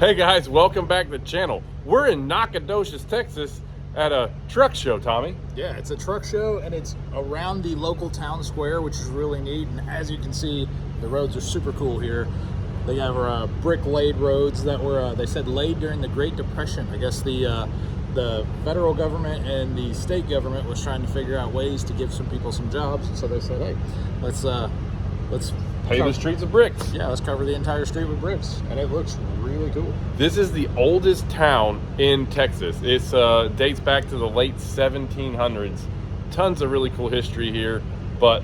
Hey guys, welcome back to the channel. We're in Nacogdoches, Texas at a truck show, Tommy. Yeah, it's a truck show and it's around the local town square, which is really neat. And as you can see, the roads are super cool here. They have brick laid roads that were, they said, laid during the Great Depression. I guess the federal government and the state government was trying to figure out ways to give some people some jobs. And so they said, hey, let's Pave the streets of bricks. Yeah, let's cover the entire street with bricks. And it looks really cool. This is the oldest town in Texas. It dates back to the late 1700s. Tons of really cool history here, but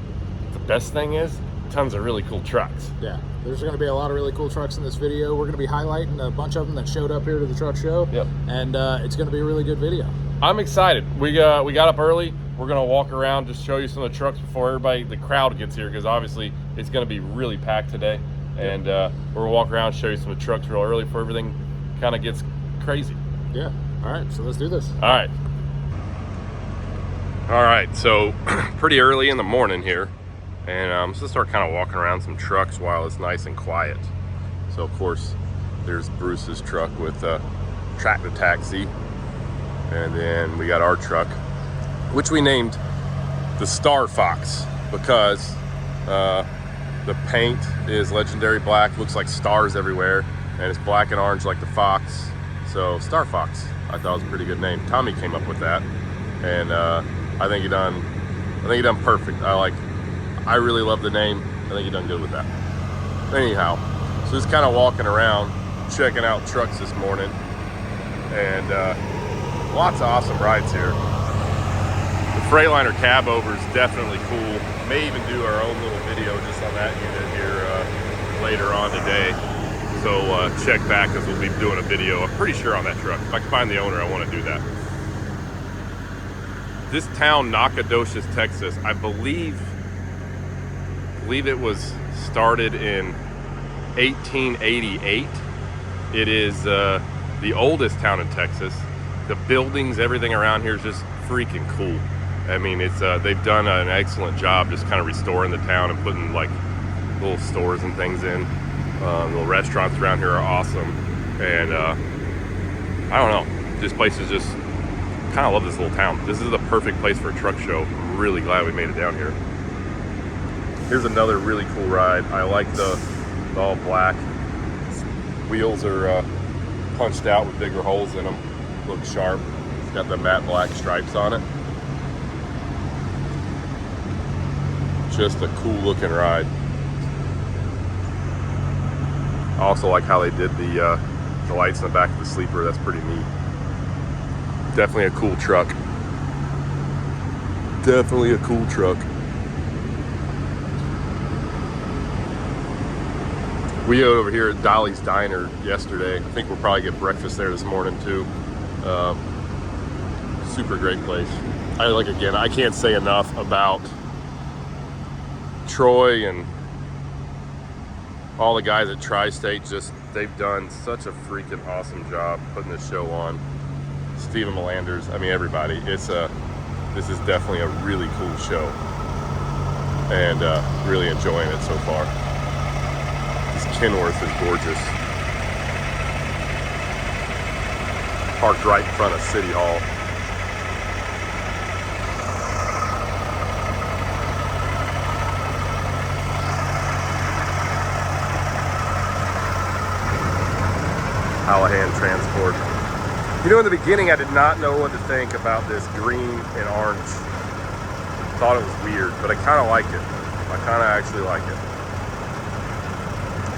the best thing is tons of really cool trucks. Yeah, there's going to be a lot of really cool trucks in this video. We're going to be highlighting a bunch of them that showed up here to the truck show. Yep. And it's going to be a really good video. I'm excited. We got up early. We're going to walk around, just show you some of the trucks before the crowd gets here, because obviously it's going to be really packed today. And we're going to walk around, show you some of the trucks real early before everything kind of gets crazy. Yeah. All right, so let's do this. All right. All right, so pretty early in the morning here. And I'm just going to start kind of walking around some trucks while it's nice and quiet. So, of course, there's Bruce's truck with tractor taxi. And then we got our truck, which we named the Star Fox because the paint is legendary black, looks like stars everywhere, and it's black and orange like the fox. So Star Fox, I thought was a pretty good name. Tommy came up with that, and I think he done perfect. I really love the name. I think he done good with that. Anyhow, so just kind of walking around, checking out trucks this morning, and lots of awesome rides here. The Freightliner cab over is definitely cool. May even do our own little video just on that unit here later on today. So check back, because we'll be doing a video, I'm pretty sure, on that truck. If I can find the owner, I want to do that. This town, Nacogdoches, Texas, I believe it was started in 1888. It is the oldest town in Texas. The buildings, everything around here is just freaking cool. I mean, it's they've done an excellent job just kind of restoring the town and putting like little stores and things in. Little restaurants around here are awesome. And I don't know, this place is just, kind of love this little town. This is the perfect place for a truck show. I'm really glad we made it down here. Here's another really cool ride. I like the all black. Wheels are punched out with bigger holes in them. Looks sharp. It's got the matte black stripes on it. Just a cool looking ride. I also like how they did the lights in the back of the sleeper. That's pretty neat. Definitely a cool truck. Definitely a cool truck. We ate over here at Dolly's Diner yesterday. I think we'll probably get breakfast there this morning too. Super great place. Again, I can't say enough about Troy and all the guys at Tri-State. Just, they've done such a freaking awesome job putting this show on. Stephen Melanders, I mean, everybody. This is definitely a really cool show, and really enjoying it so far. This Kenworth is gorgeous. Parked right in front of City Hall. Hallahan Transport. You know, in the beginning, I did not know what to think about this green and orange. Thought it was weird, but I kind of like it. I kind of actually like it.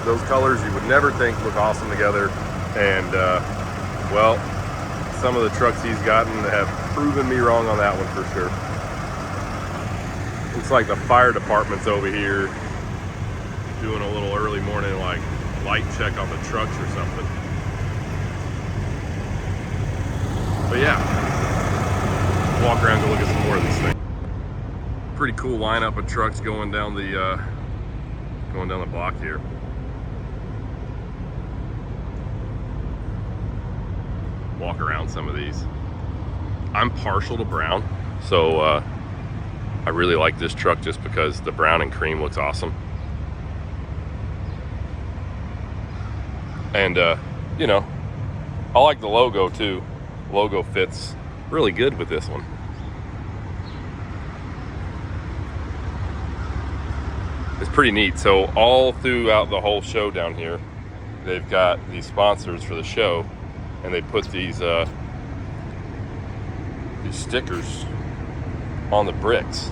Those colors you would never think look awesome together. And, well, some of the trucks he's gotten have proven me wrong on that one for sure. Looks like the fire department's over here doing a little early morning, like, light check on the trucks or something. But yeah, walk around, go look at some more of this thing. Pretty cool lineup of trucks going down the block here. Walk around some of these. I'm partial to brown, so I really like this truck just because the brown and cream looks awesome. And you know, I like the logo too. Logo fits really good with this one. It's pretty neat. So all throughout the whole show down here, they've got these sponsors for the show, and they put these stickers on the bricks.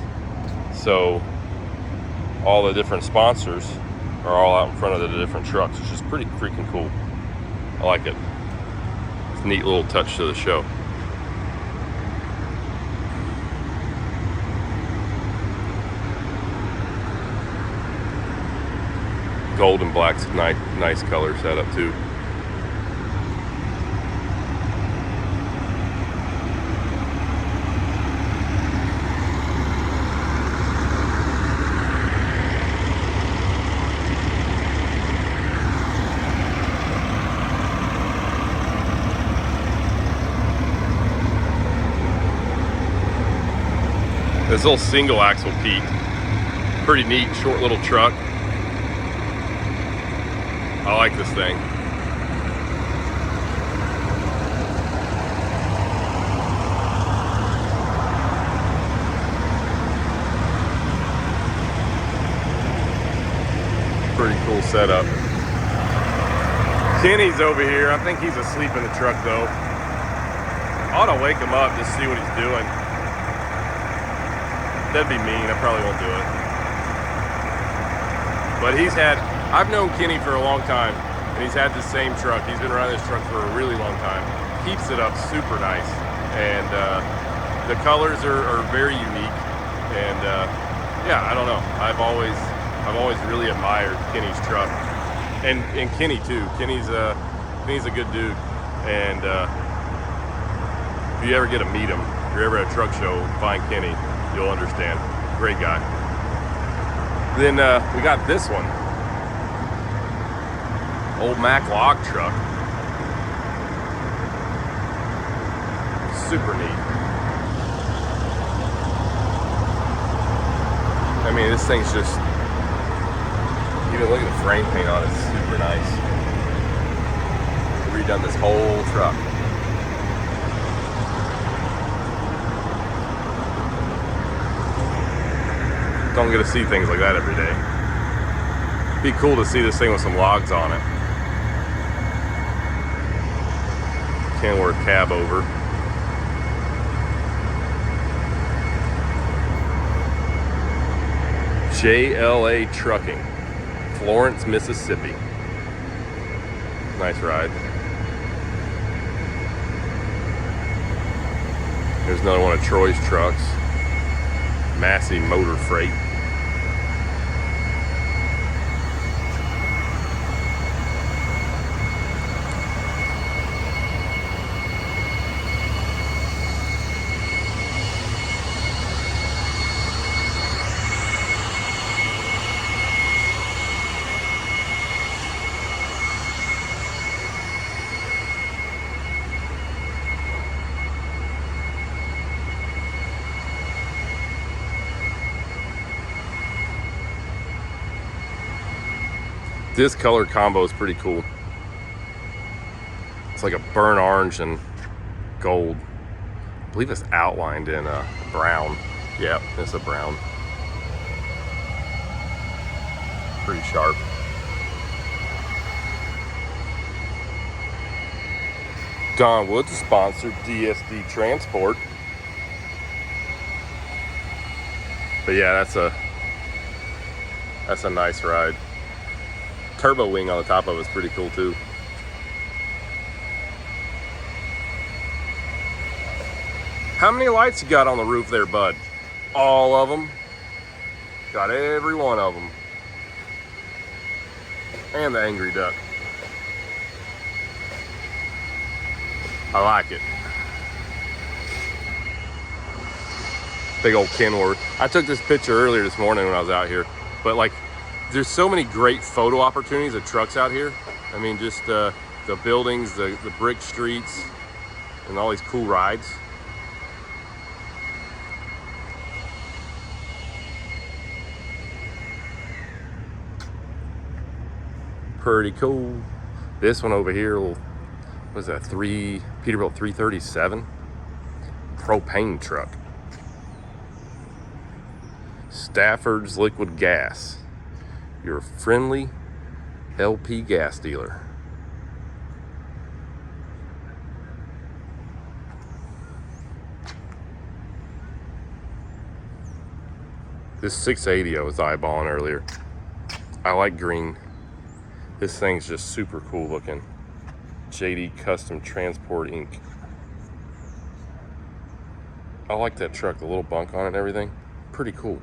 So all the different sponsors are all out in front of the different trucks, which is pretty freaking cool. I like it. It's a neat little touch to the show. Gold and black's nice color setup too. This little single axle Pete, pretty neat, short little truck. I like this thing. Pretty cool setup. Kenny's over here. I think he's asleep in the truck though. I ought to wake him up, just see what he's doing. That'd be mean. I probably won't do it. But I've known Kenny for a long time, and he's had the same truck. He's been running this truck for a really long time. Keeps it up super nice, and the colors are very unique. And yeah, I don't know. I've always really admired Kenny's truck, and Kenny too. Kenny's a good dude, and if you ever get to meet him, if you're ever at a truck show, find Kenny. You'll understand. Great guy. Then we got this one. Old Mack log truck. Super neat. I mean, this thing's just, even look at the frame paint on it, it's super nice. Redone this whole truck. Don't get to see things like that every day. Be cool to see this thing with some logs on it. Kenworth cab over. JLA Trucking, Florence, Mississippi. Nice ride. Here's another one of Troy's trucks. Massey Motor Freight. This color combo is pretty cool. It's like a burnt orange and gold. I believe it's outlined in brown. Yeah, it's a brown. Pretty sharp. Don Woods sponsored DSD Transport. But yeah, that's a nice ride. Turbo wing on the top of it is pretty cool too. How many lights you got on the roof there, bud? All of them. Got every one of them. And the angry duck. I like it. Big old Kenworth. I took this picture earlier this morning when I was out here, but like, there's so many great photo opportunities of trucks out here. I mean, just the buildings, the brick streets, and all these cool rides. Pretty cool. This one over here, little what is that, Peterbilt 337 propane truck. Stafford's Liquid Gas, your friendly LP gas dealer. This 680 I was eyeballing earlier. I like green. This thing's just super cool looking. JD Custom Transport Inc. I like that truck, the little bunk on it and everything. Pretty cool.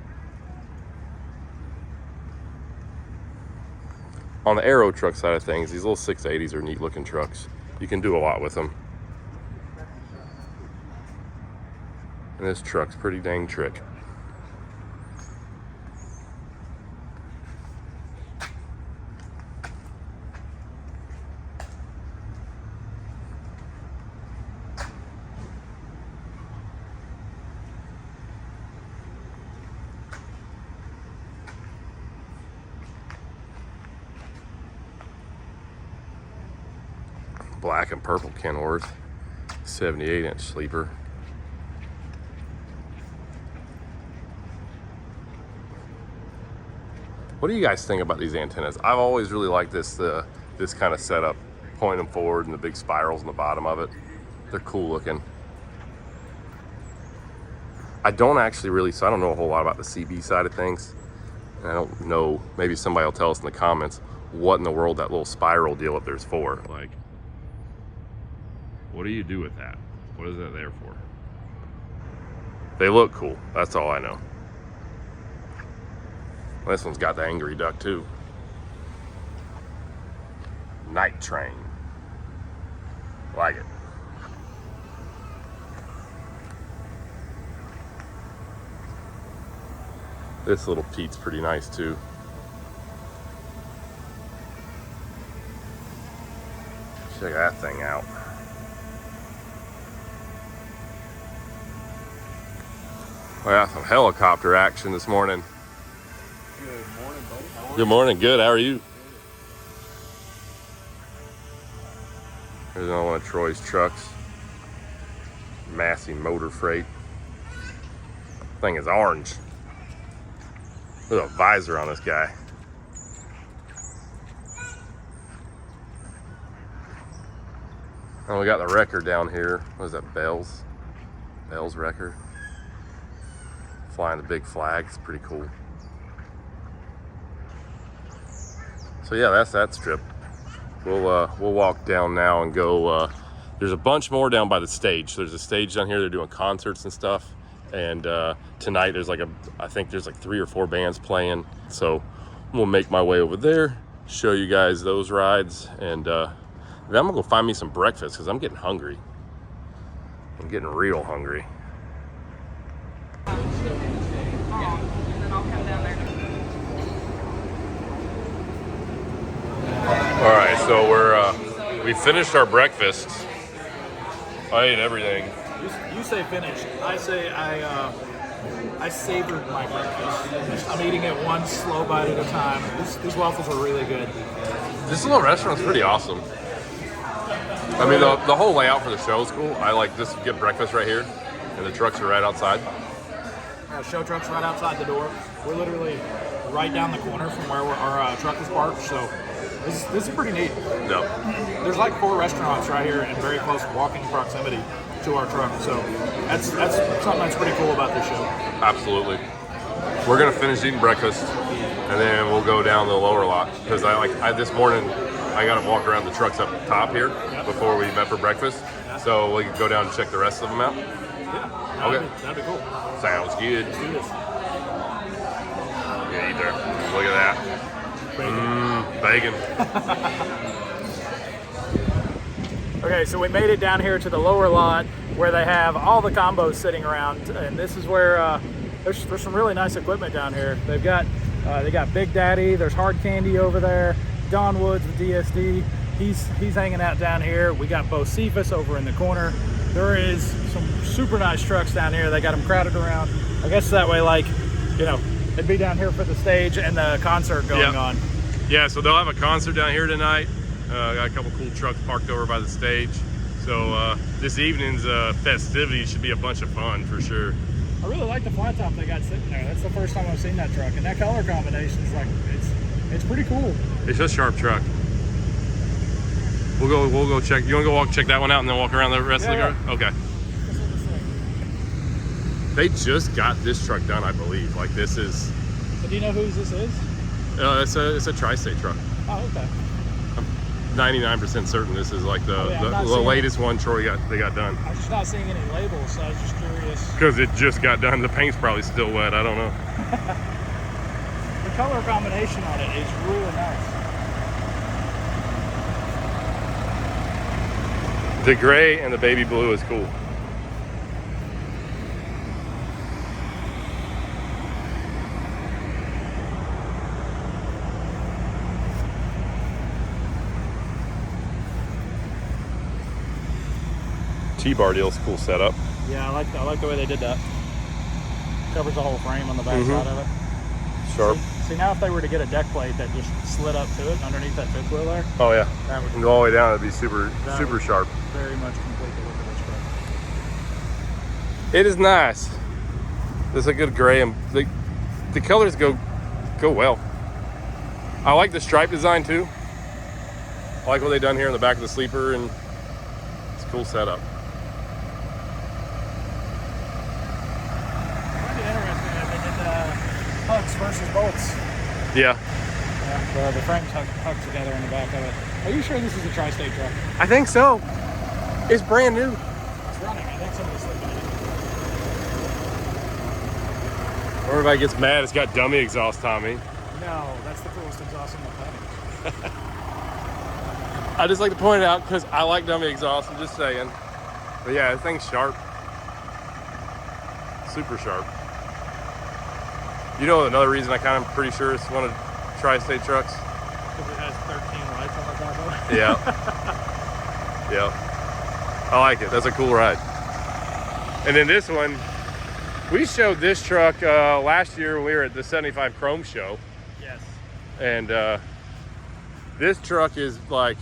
On the aero truck side of things, these little 680s are neat looking trucks. You can do a lot with them. And this truck's pretty dang trick. Black and purple Kenworth, 78-inch sleeper. What do you guys think about these antennas? I've always really liked this this kind of setup, pointing them forward and the big spirals in the bottom of it. They're cool looking. I don't know a whole lot about the CB side of things. And I don't know, maybe somebody will tell us in the comments what in the world that little spiral deal up there's for. Like, what do you do with that? What is that there for? They look cool, that's all I know. This one's got the angry duck too. Night Train. Like it. This little Pete's pretty nice too. Check that thing out. We got some helicopter action this morning. Good morning, buddy. Good morning. Good. How are you? Here's another one of Troy's trucks. Massey Motor Freight. Thing is orange. There's a visor on this guy. And we got the wrecker down here. What is that? Bell's wrecker. Flying the big flag. It's pretty cool. So yeah, that's that strip. We'll walk down now and go. There's a bunch more down by the stage. There's a stage down here. They're doing concerts and stuff. And tonight there's I think there's like 3 or 4 bands playing. So we'll make my way over there, show you guys those rides, and then I'm gonna go find me some breakfast because I'm getting hungry. I'm getting real hungry. And then I'll come down there. All right, so we finished our breakfast. I ate everything. You say finish. I say I savored my breakfast. I'm eating it one slow bite at a time. These waffles are really good. This little restaurant's pretty awesome. I mean, the whole layout for the show is cool. I like just get breakfast right here, and the trucks are right outside. Show truck's right outside the door. We're literally right down the corner from where our truck is parked, so this is pretty neat. No. There's like 4 restaurants right here in very close walking proximity to our truck, so that's something that's pretty cool about this show. Absolutely. We're gonna finish eating breakfast, and then we'll go down the lower lot because this morning I gotta walk around the trucks up top here before we met for breakfast, so we can go down and check the rest of them out. Yeah. Okay. That'd be cool. Sounds good. Let's do this. Yeah, eat there. Look at that. Bacon. Okay, so we made it down here to the lower lot where they have all the combos sitting around, and this is where there's some really nice equipment down here. They got Big Daddy. There's Hard Candy over there. Don Woods with DSD. He's hanging out down here. We got Bo Cephas over in the corner. There is some super nice trucks down here. They got them crowded around. I guess that way, like, you know, it'd be down here for the stage and the concert going on. Yeah, so they'll have a concert down here tonight. Got a couple cool trucks parked over by the stage. So this evening's festivities should be a bunch of fun for sure. I really like the flat top they got sitting there. That's the first time I've seen that truck, and that color combination is like it's pretty cool. It's a sharp truck. We'll go check. You want to go check that one out and then walk around the rest of the car? Okay. They just got this truck done, I believe. Like this is. But do you know whose this is? It's a tri-state truck. Oh, okay. I'm 99% certain this is like the latest one they got done. I'm just not seeing any labels, so I was just curious. Because it just got done. The paint's probably still wet. I don't know. The color combination on it is really nice. The gray and the baby blue is cool. T-bar deal's cool setup. Yeah, I like the way they did that. Covers the whole frame on the back side of it. Sharp. See, now if they were to get a deck plate that just slid up to it underneath that fifth wheel there, Oh yeah. that would And go all the way down, it'd be super sharp. very much complete the look of this truck. It is nice. There's a good gray and the colors go well. I like the stripe design too. I like what they done here in the back of the sleeper, and it's a cool setup. I find it interesting that they did hooks versus bolts. Yeah. Yeah, the frames hooked together in the back of it. Are you sure this is a tri-state truck? I think so. It's brand new. It's running. I think somebody's sleeping in it. Everybody gets mad. It's got dummy exhaust, Tommy. No, that's the coolest exhaust on the planet. I just like to point it out because I like dummy exhaust. I'm just saying. But yeah, this thing's sharp. Super sharp. You know another reason I kind of pretty sure it's one of tri-state trucks? Because it has 13 lights on the top of it. Yeah. Yeah. I like it. That's a cool ride. And then this one, we showed this truck last year when we were at the 75 Chrome show. Yes. And this truck is like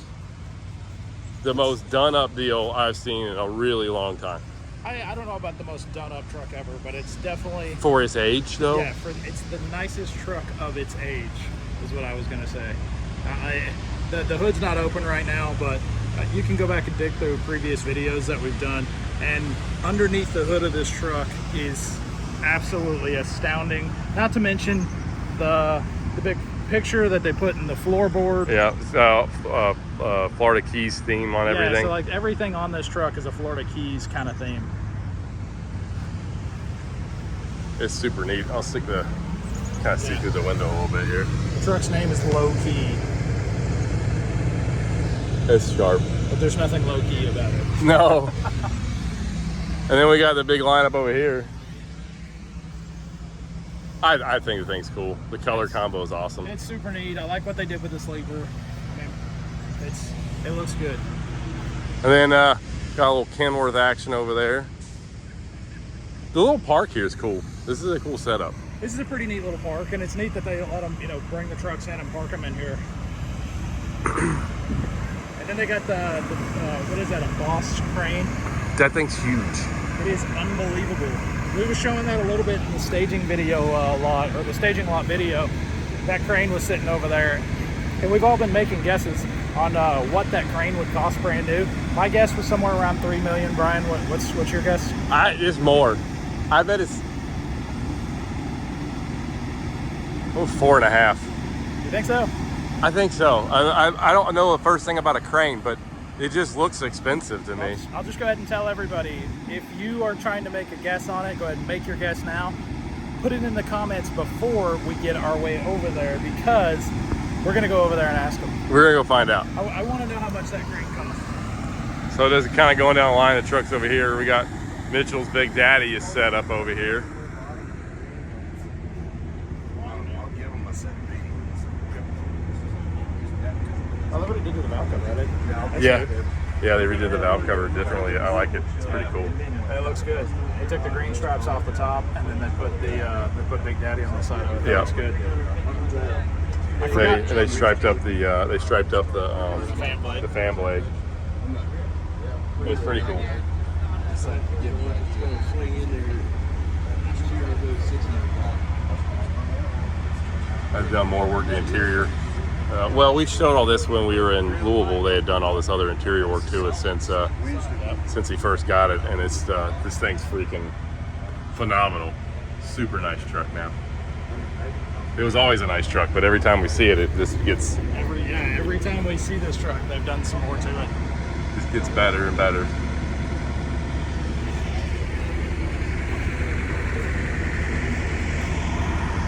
the most done up deal I've seen in a really long time. I don't know about the most done up truck ever, but it's definitely, For its age though? yeah, it's the nicest truck of its age, is what I was going to say. The hood's not open right now, but you can go back and dig through previous videos that we've done, and underneath the hood of this truck is absolutely astounding. Not to mention the big picture that they put in the floorboard. Yeah, Florida Keys theme on everything. Yeah, so like everything on this truck is a Florida Keys kind of theme. It's super neat. I'll stick the kind of see through the window a little bit here. The truck's name is Low Key, It's sharp. but there's nothing low key about it. No. And then we got the big lineup over here. I think the thing's cool. The color combo is awesome. It's super neat. I like what they did with the sleeper. I mean, it looks good. And then got a little Kenworth action over there. The little park here is cool. This is a cool setup. This is a pretty neat little park, and it's neat that they let them, bring the trucks in and park them in here. And then they got the what is that, a Boss crane? That thing's huge. It is unbelievable. We were showing that a little bit in the staging video lot, or the staging lot video. That crane was sitting over there, and we've all been making guesses on what that crane would cost brand new. My guess was somewhere around $3 million. Brian, what's your guess? It's more. I bet it's 4.5. You think so? I think so. I don't know the first thing about a crane, but it just looks expensive to me. I'll just go ahead and tell everybody, if you are trying to make a guess on it, go ahead and make your guess now. Put it in the comments before we get our way over there, because we're going to go over there and ask them. We're gonna go find out. I want to know how much that crane costs. So there's kind of going down the line of trucks over here. We got Mitchell's Big Daddy is set up over here. I love what it did to the valve cover, right? Yeah. Yeah, they redid the valve cover differently. I like it. It's pretty cool. It looks good. They took the green stripes off the top, and then they put Big Daddy on the side of it. That looks good. They striped up the fan blade. the fan blade. It was pretty cool. I've done more work in the interior. Well, we showed all this when we were in Louisville. They had done all this other interior work to it since he first got it, and it's this thing's freaking phenomenal. Super nice truck now. It was always a nice truck, but every time we see it, it just gets every time we see this truck, they've done some more to it. Just gets better and better.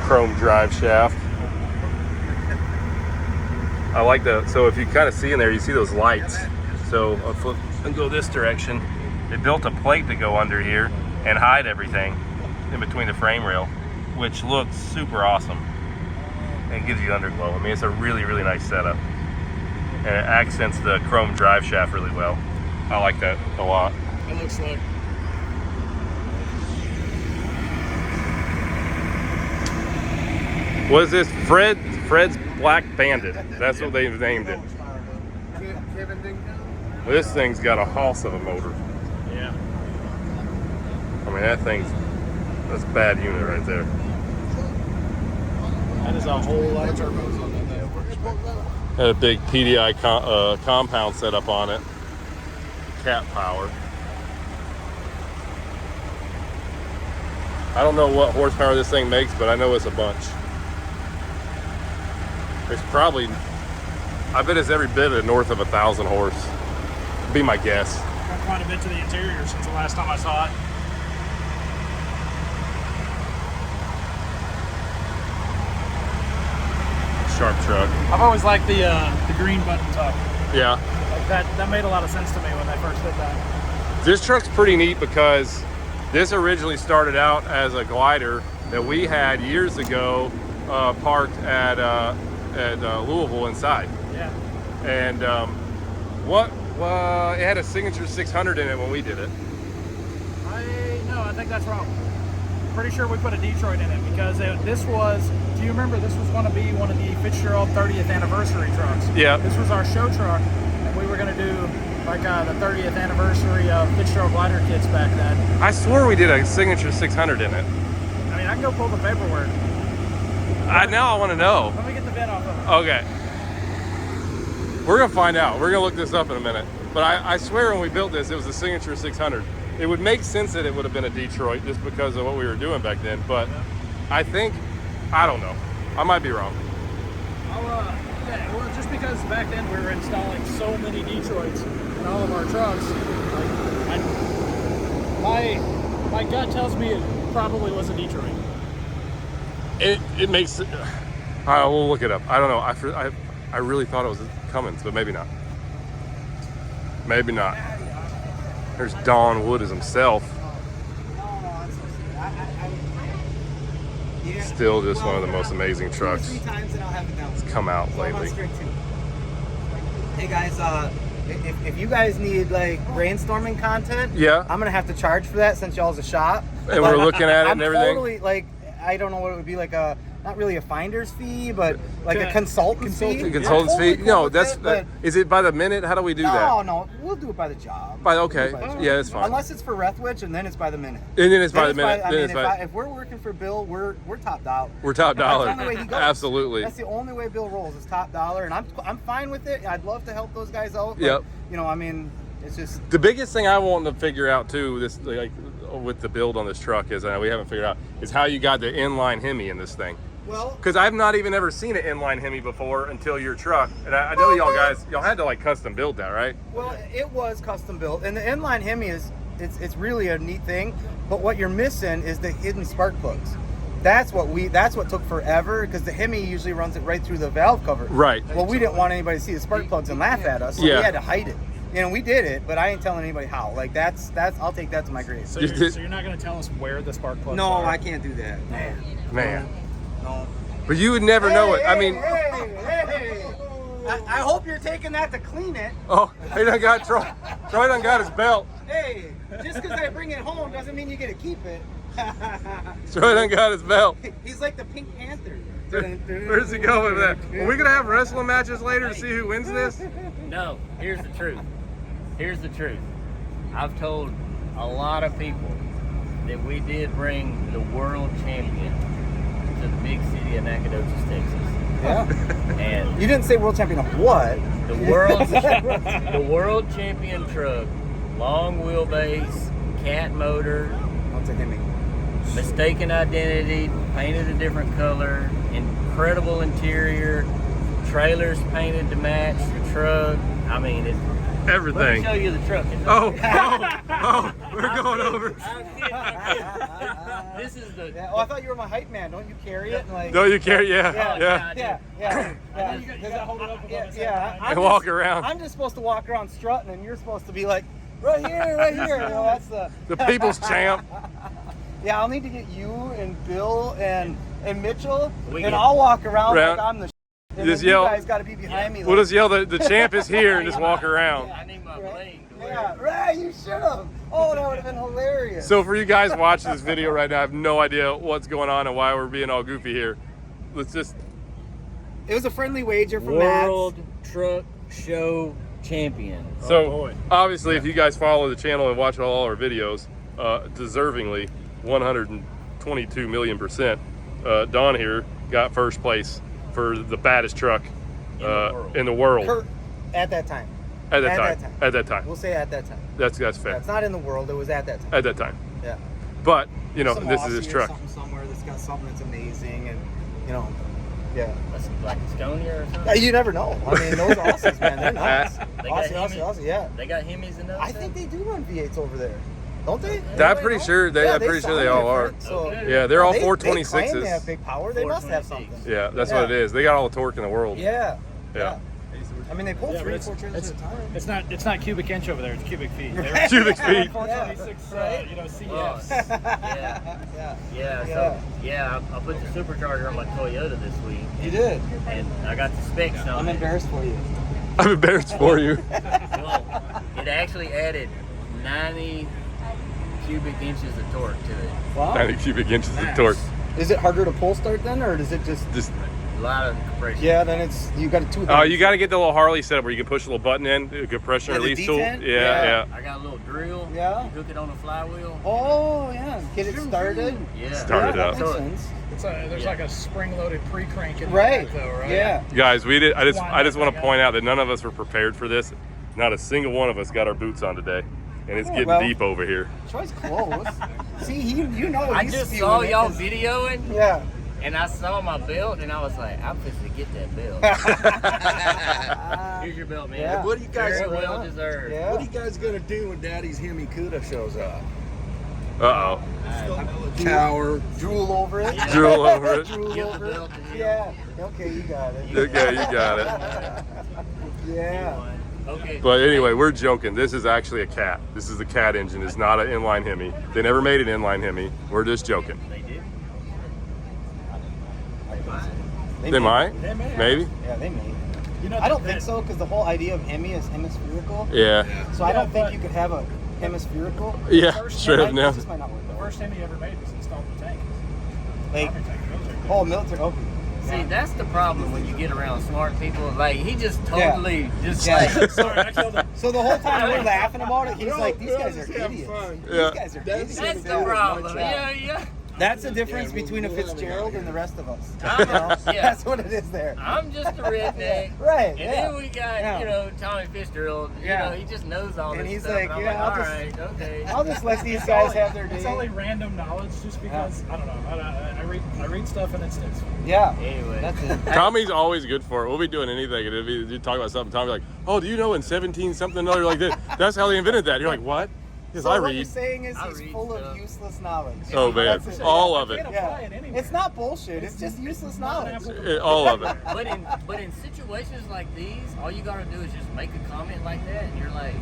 Chrome drive shaft. I like so if you kind of see in there, you see those lights. So I'll flip and go this direction. They built a plate to go under here and hide everything in between the frame rail, which looks super awesome. And gives you underglow. I mean, it's a really, really nice setup. And it accents the chrome drive shaft really well. I like that a lot. It looks like. What is this? Fred's Black Bandit. That's what they've named it. This thing's got a hoss of a motor. Yeah. I mean, that's a bad unit right there. That is a whole lot of turbos on that. Had a big PDI compound set up on it. Cat power. I don't know what horsepower this thing makes, but I know it's a bunch. It's probably, I bet it's every bit of north of 1,000 horse. Be my guess. Got quite a bit to the interior since the last time I saw it. Sharp truck. I've always liked the green button top. Yeah. Like that made a lot of sense to me when they first did that. This truck's pretty neat because this originally started out as a glider that we had years ago parked at Louisville inside. Yeah. And it had a signature 600 in it when we did it. I think that's wrong. Pretty sure we put a Detroit in it because this was, do you remember this was going to be one of the Fitzgerald 30th anniversary trucks? Yeah. This was our show truck, and we were going to do like the 30th anniversary of Fitzgerald glider kits back then. I swore we did a signature 600 in it. I mean, I can go pull the paperwork. Now I want to know. Let me get the VIN off of it. Okay. We're going to find out. We're going to look this up in a minute. But I swear when we built this, it was a signature 600. It would make sense that it would have been a Detroit just because of what we were doing back then. But I don't know. I might be wrong. Well, just because back then we were installing so many Detroits in all of our trucks, my gut tells me it probably was a Detroit. It makes. We'll look it up. I don't know. I really thought it was Cummins, but maybe not. Maybe not. There's Don Wood as himself. Still just one of the most amazing trucks that's come out lately. Hey guys, if you guys need like brainstorming content, Yeah. I'm gonna have to charge for that since y'all's a shop. And we're looking at it I'm and everything. Totally like, I don't know what it would be like not really a finder's fee, but like a consultant's fee. Consultant's I'm totally fee? cool No, with that's. it, but Is it by the minute? How do we do that? No, we'll do it by the job. Okay. We'll do it by the job. Yeah, that's fine. Unless it's for Rethwich, and then it's by the minute. And then it's by the Then minute. I Then mean, it's by. if we're working for Bill, we're top dollar. We're top dollar. That's the only way he goes. Absolutely. That's the only way Bill rolls is top dollar, and I'm fine with it. I'd love to help those guys out. But, Yep. I mean, it's just The biggest thing I want to figure out too, this like with the build on this truck is, we haven't figured out, is how you got the inline Hemi in this thing. well. Because I've not even ever seen an inline Hemi before until your truck, and I know y'all had to like custom build that, right? Well, it was custom built, and the inline Hemi it's really a neat thing. But what you're missing is the hidden spark plugs. That's what took forever because the Hemi usually runs it right through the valve cover. Right. Well, we didn't want anybody to see the spark plugs and laugh at us, so Yeah. we had to hide it. We did it, but I ain't telling anybody how. Like that's I'll take that to my grave. So you're not going to tell us where the spark plugs No, are? I can't do that. Man. No. But you would never know it. I mean, Hey. I hope you're taking that to clean it. oh, he done got Troy done got his belt. Hey, just because I bring it home doesn't mean you get to keep it. Troy done got his belt. He's like the Pink Panther. Where's he going with that? Are we gonna have wrestling matches later to see who wins this? No, here's the truth. Here's the truth. I've told a lot of people that we did bring the world champion to the big city of Nacogdoches, Texas. Yeah. And You didn't say world champion of what? the world champion truck, long wheelbase, cat motor, What's a Hemi? mistaken identity, painted a different color, incredible interior, trailers painted to match the truck. I mean, it's. Let me Everything. show you the truck. Oh, we're going over. This is the. Yeah. Oh, I thought you were my hype man. Don't you carry it? And like, No, you can't. Yeah. yeah. You gotta hold it up above his head. Yeah. And walk around. I'm just supposed to walk around strutting, and you're supposed to be like, right here, right here. You know, that's the. The people's champ. Yeah, I'll need to get you and Bill and Mitchell, We and get- I'll walk around Round- like I'm the. And Just then yell- You guys got to be behind me. We'll like, just yell the champ is here and just walk around. I need my bling to wear. yeah, right. You should have. Oh, that would have been hilarious. So for you guys watching this video right now, I have no idea what's going on and why we're being all goofy here. Let's just. It was a friendly wager from World Truck Show Champion. So boy. obviously, if you guys follow the channel and watch all our videos, deservingly 122 million%, Don here got first place for the baddest truck in the world Kurt, at that time. at that at time. that time. At that time, We'll say at that time. that's fair. That's not in the world. It was at that time. At that time, Yeah. but you know, Some this is Aussie his or truck. Something somewhere that's got something that's amazing, and you know, yeah. That's like Estonia or something. You never know. I mean, those Aussies, man, they're nuts. They got Aussie, yeah. They got Hemis and those. I think they do run V8s over there, don't they? I'm pretty sure they. Yeah, I'm pretty sure they sound all are. different, So Okay. Yeah, they're all They claim they 426s. have big power. They must have 426. something. Yeah, that's Yeah. what it is. They got all the torque in the world. Yeah. Yeah. I mean, they pull Yeah, but 3 or 4 trailers at a time. It's not cubic inch over there. It's cubic feet. Right. Cubic feet. 426, Right. CFs. Yeah. Yeah. So I put the supercharger on my Toyota this week, You did. and I got the specs on I'm it. embarrassed for you. I'm embarrassed for you. Well, it actually added 90 cubic inches of torque to it. Wow. 90 cubic inches of torque. Is it harder to pull start then, or does it just? Just A lot of compression. Yeah, then it's you got to. oh, you got to get the little Harley setup where you can push a little button in, a compression Yeah, the release tool. detent? Yeah. I got a little drill. Yeah. You hook it on a flywheel. Oh yeah, get it started. Yeah. Start it yeah, up. that makes So- sense. There's like a spring-loaded pre-crank in Right. the back, though, right? Yeah. Guys, I just want to point out that none of us were prepared for this. Not a single one of us got our boots on today, and it's Oh, getting well. deep over here. Choice clothes. See, you know. I he's just spewing saw it, y'all 'cause- videoing, Yeah. and I saw my belt, and I was like, I'm fixing to get that belt. Here's your belt, man. Yeah. What do you guys Very well deserved. Yeah. What are you guys gonna do when Daddy's Hemi Cuda shows up? Uh Cower. Drool over it. Yeah. Drool over it. Drool Give the over it. belt to him. Yeah. Okay, you got it. oh. Okay, you got it. Yeah. Okay. But anyway, we're joking. This is actually a cat. This is the cat engine. It's not an inline Hemi. They never made an inline Hemi. We're just joking. They did. They might. They may have. Maybe. Yeah, they may. You know, I don't think so, because the whole idea of Hemi is hemispherical. Yeah. So I Yeah, don't think but- you could have a hemispherical. Yeah. First Straight up Hemi- now. This might not work The though. first Hemi ever made was installed in the tank. Like, Army tank, military tank. oh, military. Okay. See, that's the problem when you get around smart people. Like, he just totally just Yeah. like. Sorry, I killed him. So the whole time we're laughing about it, he's We're like, all- "These we're all guys are just having idiots. fun. Yeah. These guys are That's- idiots." That's the Yeah, problem. my Yeah, job. yeah. That's the difference Yeah, between a we'll have Fitzgerald it. and the rest of us. I'm You know? yeah. That's what it is there. I'm just a redneck. Right. And yeah. then we got, Yeah. you know, Tommy Fitzgerald. You Yeah. know, he just knows all And this he's stuff. like, and I'm yeah, like, I'll all just- right, okay. I'll just let these It's guys only- have their day. It's only random knowledge, just because I don't know. I read stuff and it sticks. Yeah. Anyway. That's it. Tommy's always good for it. We'll be doing anything, and if you talk about something, Tommy's like, "Oh, do you know in 17 something another like this? That's how they invented that." You're like, "What?" Because So I what you're read. saying is I he's read full of stuff. useless knowledge. Oh man, That's it. all of it, Can't Yeah. apply it anywhere. It's not bullshit. It's just useless knowledge. All of it. But in situations like these, all you gotta do is just make a comment like that, and you're like,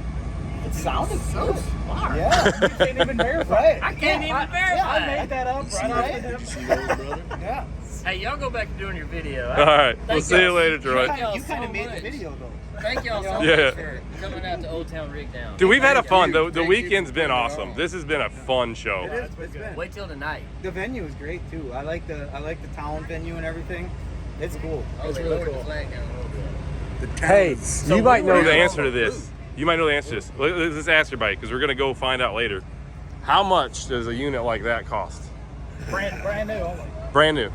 It sounded so good. smart. Yeah. You can't even verify. Right. I can't even verify. Yeah, I made that up right off the Did you hip. see those, brother? Yeah. Hey, y'all go back to doing your video. All right, we'll Thank see you y'all. later, Troy. Thank y'all You kind of so made the much. video though. Thank y'all so Yeah. much for coming out to Old Town Rig Down. Dude, we've had a fun. The Thank you weekend's for been putting it awesome. on. This has been a fun show. It's been. Wait till tonight. The venue is great too. I like the town venue and everything. It's cool. Oh, It's they really lowered cool. the flag down a little bit. The town Hey, is you might know the we're answer to on the this. You might know the answer to this. Let's ask everybody because we're gonna go find out later. How much does a unit like that cost? Brand new only. Brand new.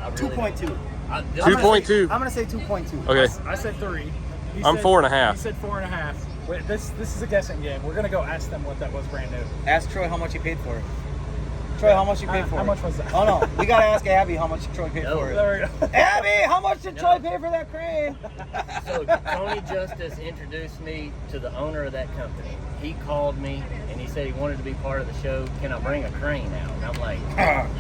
I really 2.2. don't- I- 2.2. I'm gonna say 2.2. Okay. I said 3. He I'm said- 4.5. He said 4.5. Wait, this is a guessing game. We're gonna go ask them what that was brand new. Ask Troy how much he paid for it. Troy, how much you paid for it? How much was that? Oh no, we gotta ask Abby how much Troy paid No. for it. There we go. Abby, how much did Troy pay for that crane? So Tony Justice introduced me to the owner of that company. He called me and he said he wanted to be part of the show. Can I bring a crane out? And I'm like,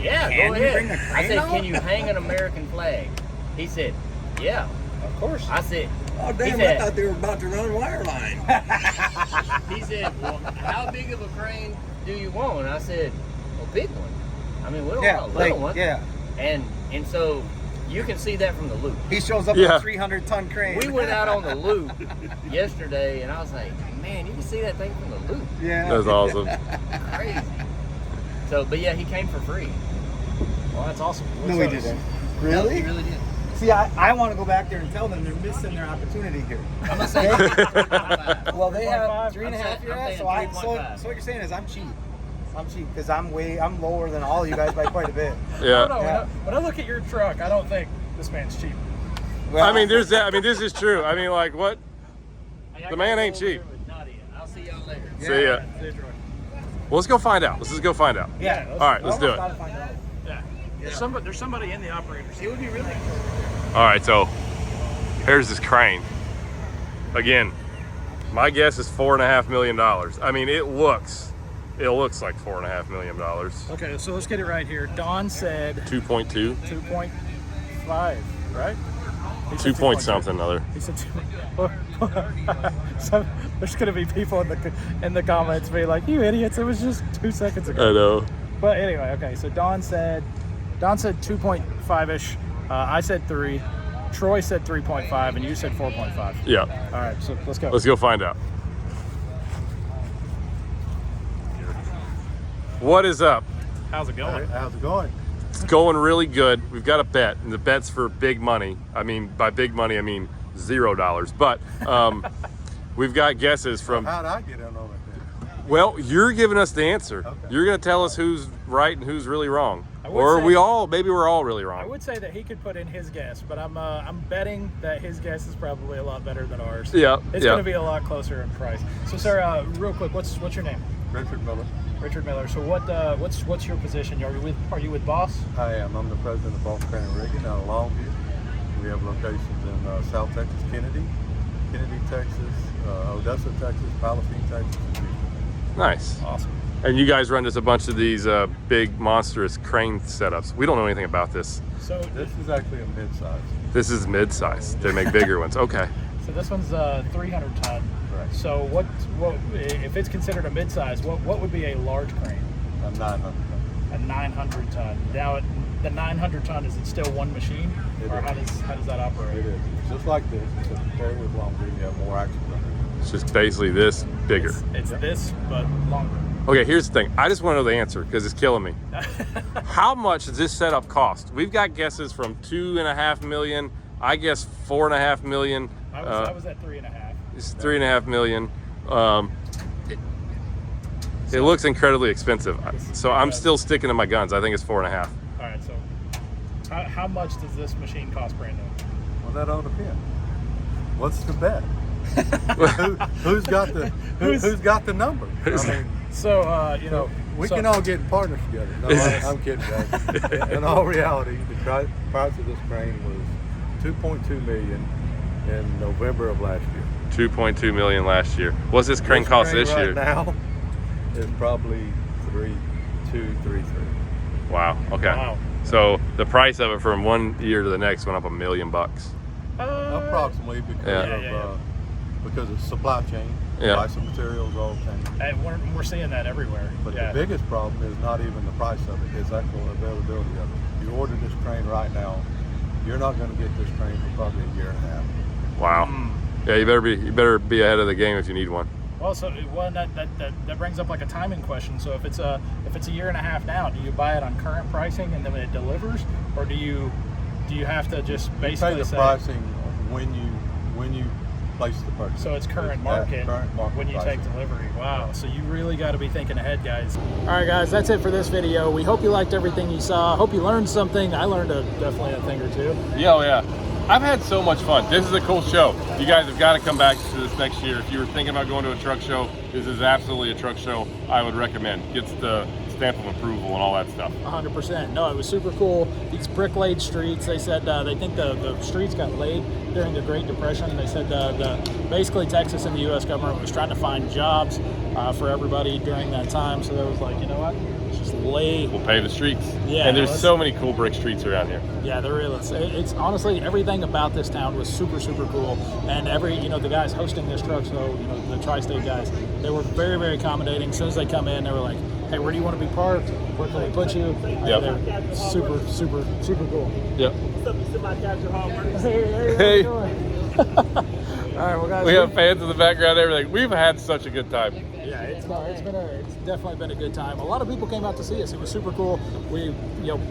yeah, Can go you ahead. bring a I crane said, out? can you hang an American flag? He said, yeah. Of course. I said, Oh, he damn, I said, thought they were about to run wire line. he said, well, how big of a crane do you want? And I said, a big one. I mean, we don't Yeah, want a little one. yeah. And so you can see that from the loop. He shows up Yeah. with a 300-ton crane. We went out on the loop yesterday, and I was like, man, you can see that thing from the loop. Yeah. That's awesome. Crazy. So, but yeah, he came for free. Well, that's awesome. No, What's he those? didn't. He Really? really did. See, I want to go back there and tell them they're missing their opportunity here. I'm gonna say Well, they 3.5. have 3.5 I'm you're at, saying so 3.5. what you're saying is I'm cheap. I'm cheap because I'm lower than all you guys by quite a bit. Yeah. No, Yeah. when I look at your truck, I don't think this man's cheap. Well, I mean, there's that. I mean, this is true. I mean, like, what? The man ain't cheap. I'll see y'all later. See ya. Well, let's go find out. Let's just go find out. Yeah. All right, let's do it. Gotta find out. Yeah. There's somebody in the operator seat. It would be really All right, so here's this crane. Again, my guess is $4.5 million. I mean, it looks like $4.5 million. Okay, so let's get it right here. Don said 2.2, 2.5, right? He said 2 point 2.2. something other. He said 2. So there's gonna be people in the comments being like, "You idiots! It was just 2 seconds ago." I know. But anyway, okay. So Don said 2.5ish. I said 3. Troy said 3.5, and you said 4.5. Yeah. All right, so let's go. Let's go find out. What is up? How's it going? How's it going? It's going really good. We've got a bet, and the bet's for big money. I mean, by big money, I mean $0. But we've got guesses from. How'd I get in on it then? Well, you're giving us the answer. Okay. You're going to tell us who's right and who's really wrong, I would or say- maybe we're all really I wrong. would say that he could put in his guess, but I'm betting that his guess is probably a lot better than ours. Yeah, It's yeah. going to be a lot closer in price. So, sir, real quick, what's your name? Richard Miller. Richard Miller. So, what's your position? Are you with Boss? I am. I'm the president of Boss Crane and Rigging out of Longview. We have locations in South Texas, Kennedy, Texas, Odessa, Texas, Palestine, Texas, and Houston. Nice. Awesome. And you guys run just a bunch of these big, monstrous crane setups. We don't know anything about this. So, This is actually a mid-size. This is mid-size. They make bigger ones. Okay. so this one's 300 ton. Right. So, what if it's considered a mid-size? What would be a large crane? I'm 900. A 900 ton. Now, the 900 ton, is it still one machine, It or is. how does that operate? It is. It's just like this. It's a carry with Longview. You have more action on it. It's just basically this bigger. It's this, but longer. Okay, here's the thing. I just want to know the answer because it's killing me. How much does this setup cost? We've got guesses from 2.5 million. I guess 4.5 million. I was at 3.5. It's 3.5 million. It looks incredibly expensive. So I'm still sticking to my guns. I think it's 4.5. All right, so how much does this machine cost brand new? Well, that all depends. What's the bet? Who's got the number? I mean, So we so- can all get in partners together. No, I'm kidding, guys. In all reality, the price of this crane was $2.2 million in November of last year. 2.2 million last year. What's this crane cost crane this right year? now is probably 3.3. Wow. Okay. Wow. So the price of it from one year to the next went up $1 million. Approximately because Yeah. of Yeah. because of supply chain. Yeah. Price of materials all changing. And we're seeing that everywhere. But yeah. the biggest problem is not even the price of it, it's actual availability of it. You order this train right now, you're not going to get this train for probably a year and a half. Wow. Yeah, you better be ahead of the game if you need one. Well, so that brings up like a timing question. So if it's a year and a half now, do you buy it on current pricing and then when it delivers, or do you have to just basically pay the say pricing when you place the purchase? So it's current At market, current market when you pricing. take delivery. Wow. So you really got to be thinking ahead, guys. All right, guys, that's it for this video. We hope you liked everything you saw. Hope you learned something. I learned definitely a thing or two. Yeah, oh yeah. I've had so much fun. This is a cool show. You guys have got to come back to this next year. If you were thinking about going to a truck show, this is absolutely a truck show I would recommend. Gets the stamp of approval and all that stuff. 100%. No, it was super cool. These brick laid streets, they said they think the streets got laid during the Great Depression. They said basically Texas and the U.S. government was trying to find jobs for everybody during that time. So they was like, you know what? Let's just lay. We'll pave the streets. Yeah. And there's so many cool brick streets around here. Yeah, there is. It's honestly, everything about this town was super, super cool. And the guys hosting this truck show, the Tri-State guys, they were very, very accommodating. As soon as they come in, they were like, hey, where do you want to be parked? Where can we put you? Yep. They're super, super, super cool. Yep. Hey. All right, well, guys. We have fans in the background and everything. We've had such a good time. Yeah, it's definitely been a good time. A lot of people came out to see us. It was super cool. We,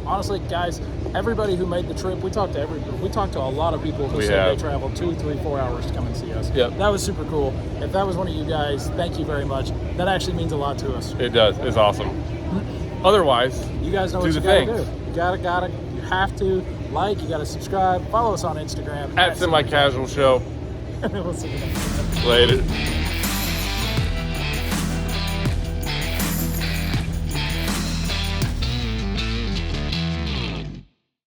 honestly, guys, everybody who made the trip, we talked to a lot of people who said they traveled 2, 3, 4 hours to come and see us. Yep. That was super cool. If that was one of you guys, thank you very much. That actually means a lot to us. It does. It's awesome. Otherwise, you guys know what you gotta do. You have to like, you gotta subscribe, follow us on Instagram at Semi Casual Show. We'll see you next time. Later.